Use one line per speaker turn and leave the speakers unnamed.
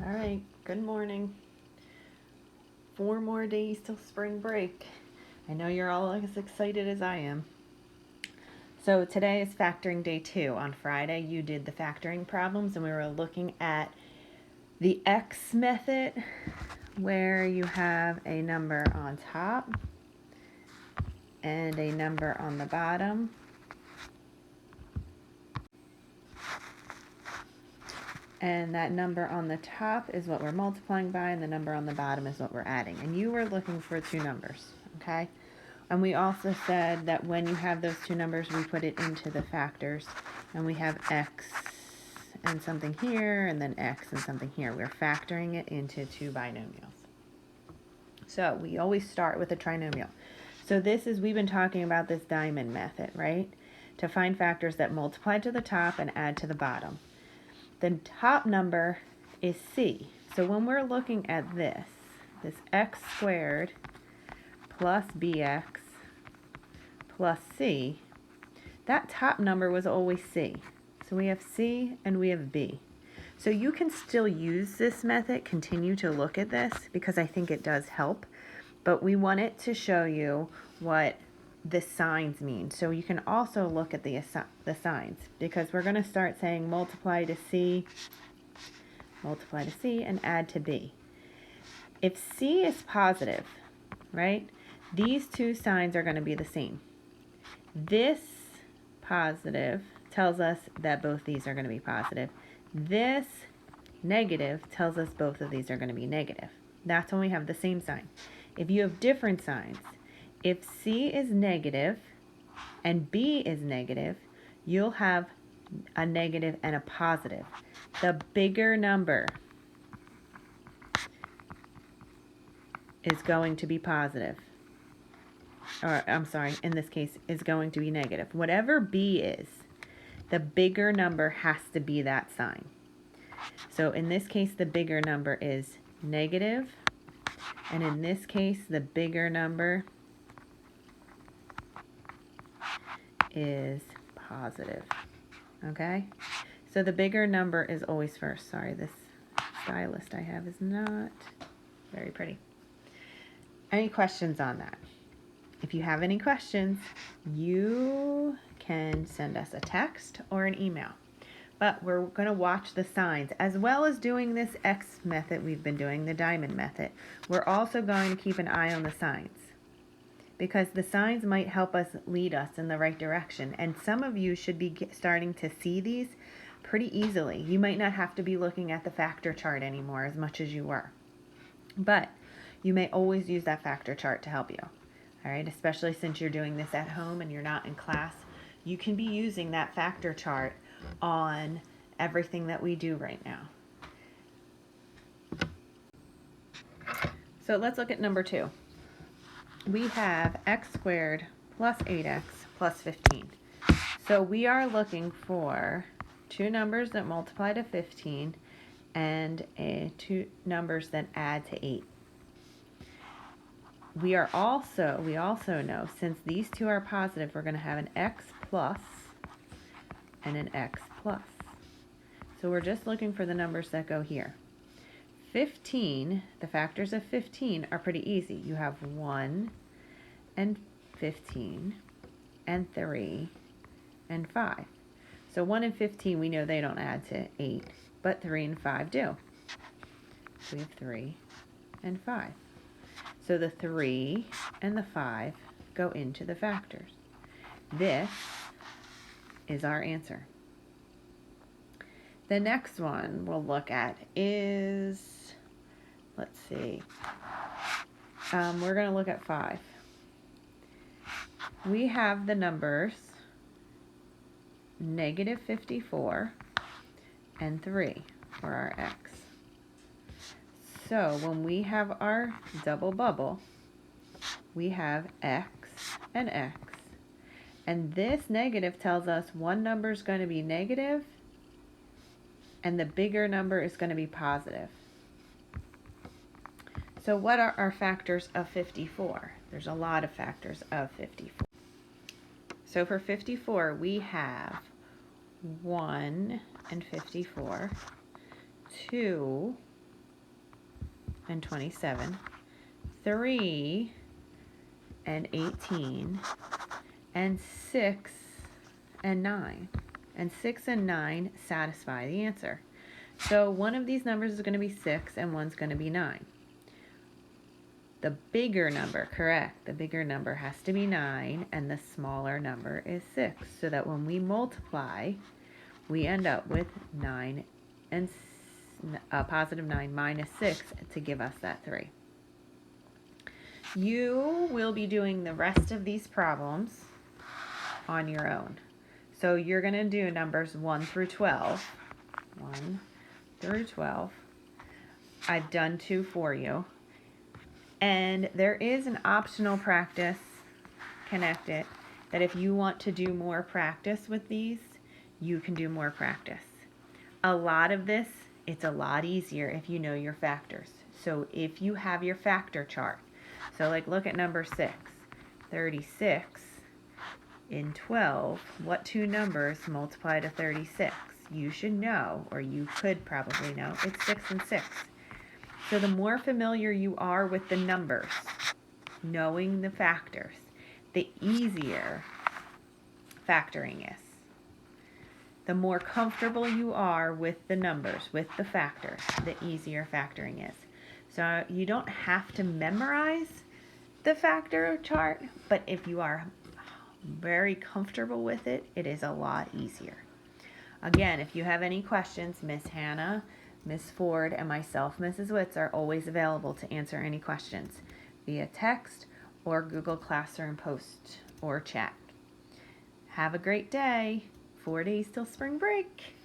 All right, good morning. 4 more days till spring break. I know you're all as excited as I am. So today is factoring day 2. On Friday, you did the factoring problems, and we were looking at the X method, where you have a number on top and a number on the bottom. And that number on the top is what we're multiplying by, and the number on the bottom is what we're adding. And you were looking for two numbers, okay? And we also said that when you have those two numbers, we put it into the factors. And we have x and something here, and then x and something here. We're factoring it into two binomials. So we always start with a trinomial. So we've been talking about this diamond method, right? To find factors that multiply to the top and add to the bottom. The top number is c. So when we're looking at this x squared plus bx plus c, that top number was always c. So we have c and we have b. So you can still use this method, continue to look at this, because I think it does help. But we want it to show you what the signs mean. So you can also look at the signs, because we're going to start saying multiply to c, and add to b. If c is positive, right, these two signs are going to be the same. This positive tells us that both these are going to be positive. This negative tells us both of these are going to be negative. That's when we have the same sign. If you have different signs, if c is negative and b is negative, you'll have a negative and a positive. The bigger number is going to be positive. Or, I'm sorry, in this case, is going to be negative. Whatever b is, the bigger number has to be that sign. So in this case, the bigger number is negative, and in this case, the bigger number is positive. Okay? So the bigger number is always first. Sorry, this stylist I have is not very pretty. Any questions on that? If you have any questions, you can send us a text or an email. But we're going to watch the signs, as well as doing this X method we've been doing, the diamond method. We're also going to keep an eye on the signs, because the signs might help us lead us in the right direction. And some of you should be starting to see these pretty easily. You might not have to be looking at the factor chart anymore as much as you were. But you may always use that factor chart to help you. All right, especially since you're doing this at home and you're not in class, you can be using that factor chart on everything that we do right now. So let's look at number 2. We have x squared plus 8x plus 15. So we are looking for two numbers that multiply to 15 and two numbers that add to 8. We also know, since these two are positive, we're going to have an x plus and an x plus. So we're just looking for the numbers that go here. 15, the factors of 15 are pretty easy. You have 1 and 15 and 3 and 5. So 1 and 15, we know they don't add to 8, but 3 and 5 do. So we have 3 and 5. So the 3 and the 5 go into the factors. This is our answer. The next one we'll look at is, let's see, we're going to look at 5. We have the numbers negative 54 and 3 for our x. So when we have our double bubble, we have x and x. And this negative tells us one number is going to be negative and the bigger number is going to be positive. So what are our factors of 54? There's a lot of factors of 54. So for 54, we have 1 and 54, 2 and 27, 3 and 18, and 6 and 9. And 6 and 9 satisfy the answer. So one of these numbers is going to be 6 and one's going to be 9. The bigger number, correct, the bigger number has to be 9 and the smaller number is 6. So that when we multiply, we end up with 9 and positive 9 minus 6 to give us that 3. You will be doing the rest of these problems on your own. So you're going to do numbers 1 through 12. 1 through 12. I've done 2 for you. And there is an optional practice, connect it, that if you want to do more practice with these, you can do more practice. A lot of this, it's a lot easier if you know your factors. So if you have your factor chart, so like look at number 6, 36 in 12, what two numbers multiply to 36? You should know, or you could probably know, it's 6 and 6. So the more familiar you are with the numbers, knowing the factors, the easier factoring is. The more comfortable you are with the numbers, with the factors, the easier factoring is. So you don't have to memorize the factor chart, but if you are very comfortable with it, it is a lot easier. Again, if you have any questions, Miss Hannah, Miss Ford, and myself, Mrs. Witz, are always available to answer any questions via text or Google Classroom post or chat. Have a great day. 4 days till spring break.